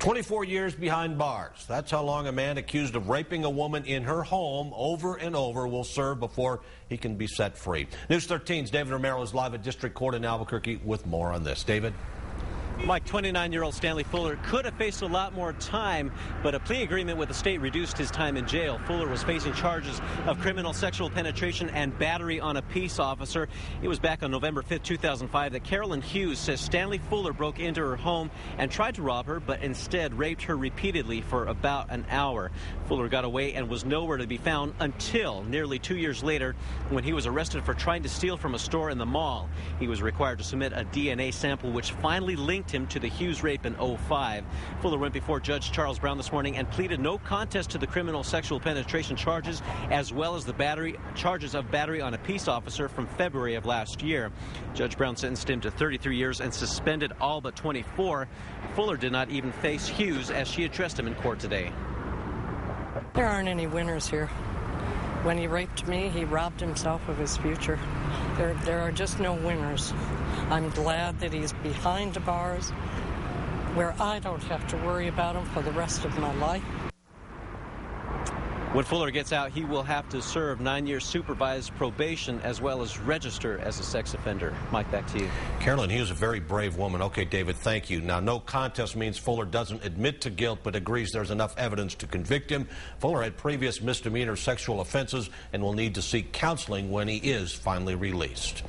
24 years behind bars. That's how long a man accused of raping a woman in her home over and over will serve before he can be set free. News 13's David Romero is live at District Court in Albuquerque with more on this. David? Mike, 29-year-old Stanley Fuller could have faced a lot more time, but a plea agreement with the state reduced his time in jail. Fuller was facing charges of criminal sexual penetration and battery on a peace officer. It was back on November 5, 2005 that Carolyn Hughes says Stanley Fuller broke into her home and tried to rob her, but instead raped her repeatedly for about an hour. Fuller got away and was nowhere to be found until nearly 2 years later when he was arrested for trying to steal from a store in the mall. He was required to submit a DNA sample, which finally linked him to the Hughes rape in 2005. Fuller went before Judge Charles Brown this morning and pleaded no contest to the criminal sexual penetration charges, as well as the charges of battery on a peace officer from February of last year. Judge Brown sentenced him to 33 years and suspended all but 24. Fuller did not even face Hughes as she addressed him in court today. There aren't any winners here. When he raped me, he robbed himself of his future. There are just no winners. I'm glad that he's behind the bars where I don't have to worry about him for the rest of my life. When Fuller gets out, he will have to serve 9 years supervised probation as well as register as a sex offender. Mike, back to you. Carolyn Hughes, a very brave woman. Okay, David, thank you. Now, no contest means Fuller doesn't admit to guilt but agrees there's enough evidence to convict him. Fuller had previous misdemeanor sexual offenses and will need to seek counseling when he is finally released.